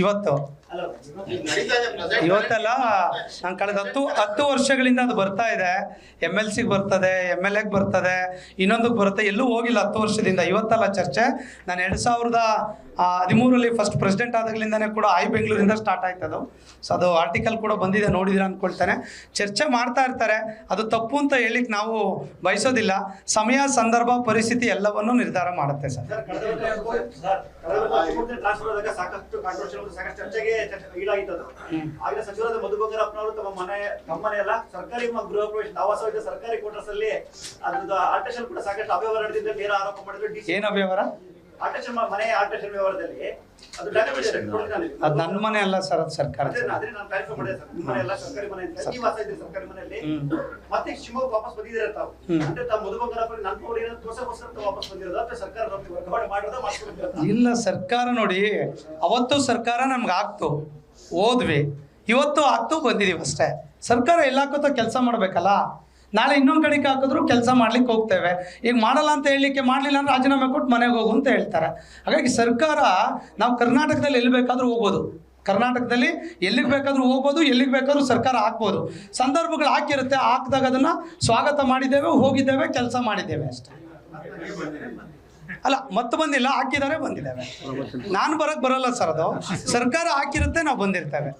ಇವತ್ತು ಇವತ್ತೆಲ್ಲ ನಾನು ಕಳೆದ 10 ವರ್ಷಗಳಿಂದ ಅದು ಬರ್ತಾ ಇದೆ. MLCಗೆ ಬರ್ತದೆ, MLAಗೆ ಬರ್ತದೆ, ಇನ್ನೊಂದಕ್ಕೆ ಬರುತ್ತೆ, ಎಲ್ಲೂ ಹೋಗಿಲ್ಲ 10 ವರ್ಷದಿಂದ. ಇವತ್ತಲ್ಲ ಚರ್ಚೆ. ನಾನು 2013 ಫಸ್ಟ್ ಪ್ರೆಸಿಡೆಂಟ್ ಆದಾಗಲಿಂದನೇ ಕೂಡ ಬೆಂಗಳೂರಿಂದ ಸ್ಟಾರ್ಟ್ ಆಯ್ತದು. ಸೊ ಅದು ಆರ್ಟಿಕಲ್ ಕೂಡ ಬಂದಿದೆ, ನೋಡಿದ್ರೆ ಅಂದ್ಕೊಳ್ತೇನೆ. ಚರ್ಚೆ ಮಾಡ್ತಾ ಇರ್ತಾರೆ, ಅದು ತಪ್ಪು ಅಂತ ಹೇಳಿಕ್ಕೆ ನಾವು ಬಯಸೋದಿಲ್ಲ. ಸಮಯ, ಸಂದರ್ಭ, ಪರಿಸ್ಥಿತಿ ಎಲ್ಲವನ್ನೂ ನಿರ್ಧಾರ ಮಾಡುತ್ತೆ ಸರ್. ಆಗಿನ ಸಚಿವರಾದ ಮಧು ಬಂಗಾರಪ್ಪನವರು ತಮ್ಮ ಮನೆಯಲ್ಲ ಸರ್ಕಾರಿ ಗೃಹ ಪ್ರವೇಶ ಆವಾಸವಿದ್ದ ಸರ್ಕಾರಿ ಕ್ವಾರ್ಟರ್ಸ್ ಅಲ್ಲಿ ಅದ್ರ ಆಲ್ಟ್ರೇಷನ್ ಕೂಡ ಸಾಕಷ್ಟು ಅವ್ಯವಹಾರ ನಡೆದಿದೆ ನೇರ ಆರೋಪ ಮಾಡಿದ್ರು. ಏನು ಅವ್ಯವಹಾರ? ಆಲ್ಟ್ರೇಷನ್ ಮನೆ ಆಲ್ಟ್ರೇಷನ್ ವ್ಯವಹಾರದಲ್ಲಿ ಅದು ಡಾಕ್ಯುಮೆಂಟ್ ಅದು ನನ್ನ ಮನೆ ಅಲ್ಲ ಸರ್, ಅದು ಸರ್ಕಾರ. ಅದೇ ನಾನು ಕ್ಲಾರಿಫೈ ಮಾಡಿದೆ ಸರ್. ನಿಮ್ಮ ಮನೆ ಎಲ್ಲ ಸರ್ಕಾರಿ ಮನೆ ಅಂತ ನೀವು ವಾಸ ಇದ್ದೀರಿ ಸರ್ಕಾರಿ ಮನೆಯಲ್ಲಿ. ಮತ್ತೆ ಶಿವಮೊಗ್ಗ ವಾಪಸ್ ಬಂದಿದ್ದೀರಾ ತಾವು? ಅಂದ್ರೆ ತಾವು ಮಧು ಬಂಗಾರಪ್ಪ ನನ್ನ ನೋಡಿ ತೋರ್ಸಕ್ಕೋಸ್ಕರ ತಾವು ವಾಪಸ್ ಬಂದಿರೋದು ಅಥವಾ ಸರ್ಕಾರ ವರ್ಗಾವಣೆ ಮಾಡೋದ ಮಾಡ್ಕೊಂಡಿರೋದು? ಇಲ್ಲ, ಸರ್ಕಾರ ನೋಡಿ, ಅವತ್ತು ಸರ್ಕಾರ ನಮ್ಗೆ ಆಗ್ತು, ಹೋದ್ವಿ. ಇವತ್ತು ಆಗ್ತು, ಬಂದಿದ್ದೀವಿ ಅಷ್ಟೇ. ಸರ್ಕಾರ ಎಲ್ಲಾಕತ್ತೋ ಕೆಲಸ ಮಾಡಬೇಕಲ್ಲ. ನಾಳೆ ಇನ್ನೊಂದು ಕಡೆಗೆ ಹಾಕಿದ್ರು ಕೆಲಸ ಮಾಡ್ಲಿಕ್ಕೆ ಹೋಗ್ತೇವೆ. ಈಗ ಮಾಡಲ್ಲ ಅಂತ ಹೇಳಲಿಕ್ಕೆ, ಮಾಡಲಿಲ್ಲ ಅಂದ್ರೆ ರಾಜೀನಾಮೆ ಕೊಟ್ಟು ಮನೆಗೆ ಹೋಗು ಅಂತ ಹೇಳ್ತಾರೆ. ಹಾಗಾಗಿ ಸರ್ಕಾರ, ನಾವು ಕರ್ನಾಟಕದಲ್ಲಿ ಎಲ್ಲಿ ಬೇಕಾದರೂ ಹೋಗ್ಬೋದು, ಕರ್ನಾಟಕದಲ್ಲಿ ಎಲ್ಲಿಗೆ ಬೇಕಾದರೂ ಹೋಗ್ಬೋದು, ಎಲ್ಲಿಗೆ ಬೇಕಾದ್ರೂ ಸರ್ಕಾರ ಹಾಕ್ಬೋದು. ಸಂದರ್ಭಗಳು ಹಾಕಿರುತ್ತೆ, ಹಾಕಿದಾಗ ಅದನ್ನು ಸ್ವಾಗತ ಮಾಡಿದ್ದೇವೆ, ಹೋಗಿದ್ದೇವೆ, ಕೆಲಸ ಮಾಡಿದ್ದೇವೆ ಅಷ್ಟೇ. ಅಲ್ಲ, ಮತ್ತೆ ಬಂದಿಲ್ಲ, ಹಾಕಿದ್ದಾರೆ, ಬಂದಿದ್ದೇವೆ. ನಾನು ಬರಲ್ಲ ಸರ್, ಅದು ಸರ್ಕಾರ ಹಾಕಿರುತ್ತೆ, ನಾವು ಬಂದಿರ್ತೇವೆ.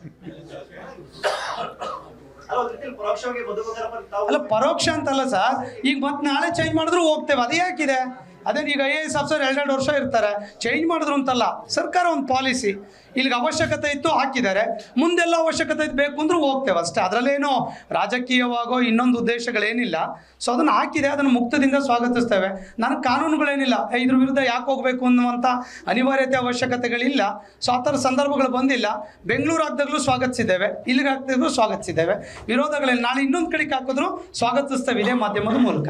ಅಲ್ಲ, ಪರೋಕ್ಷ ಅಂತಲ್ಲ ಸರ್. ಈಗ ಮತ್ತೆ ನಾಳೆ ಚೇಂಜ್ ಮಾಡಿದ್ರು ಹೋಗ್ತೇವೆ, ಅದೇ ಯಾಕಿದೆ? ಅದೇ ಈಗ IAS ಆಫೀಸರ್ 2 ವರ್ಷ ಇರ್ತಾರೆ, ಚೇಂಜ್ ಮಾಡಿದ್ರು ಅಂತಲ್ಲ. ಸರ್ಕಾರ ಒಂದು ಪಾಲಿಸಿ, ಇಲ್ಲಿಗೆ ಅವಶ್ಯಕತೆ ಇತ್ತು ಹಾಕಿದ್ದಾರೆ, ಮುಂದೆಲ್ಲ ಅವಶ್ಯಕತೆ ಇತ್ತು ಬೇಕು ಅಂದ್ರೂ ಹೋಗ್ತೇವೆ ಅಷ್ಟೇ. ಅದರಲ್ಲೇನೋ ರಾಜಕೀಯವಾಗೋ ಇನ್ನೊಂದು ಉದ್ದೇಶಗಳೇನಿಲ್ಲ. ಸೊ ಅದನ್ನು ಹಾಕಿದೆ, ಅದನ್ನು ಮುಕ್ತದಿಂದ ಸ್ವಾಗತಿಸ್ತೇವೆ. ನನಗೆ ಕಾನೂನುಗಳೇನಿಲ್ಲ, ಇದ್ರ ವಿರುದ್ಧ ಯಾಕೆ ಹೋಗಬೇಕು ಅನ್ನುವಂಥ ಅನಿವಾರ್ಯತೆ ಅವಶ್ಯಕತೆಗಳಿಲ್ಲ. ಸೊ ಆ ಥರ ಸಂದರ್ಭಗಳು ಬಂದಿಲ್ಲ. ಬೆಂಗಳೂರು ಆಗ್ದಾಗಲೂ ಸ್ವಾಗತಿಸಿದ್ದೇವೆ, ಇಲ್ಲಿಗೆ ಆಗ್ದಾಗಲೂ ಸ್ವಾಗತಿಸಿದ್ದೇವೆ. ವಿರೋಧಗಳಲ್ಲಿ ನಾಳೆ ಇನ್ನೊಂದು ಕಡೆಗೆ ಹಾಕಿದ್ರು ಸ್ವಾಗತಿಸ್ತೇವೆ ಇದೇ ಮಾಧ್ಯಮದ ಮೂಲಕ.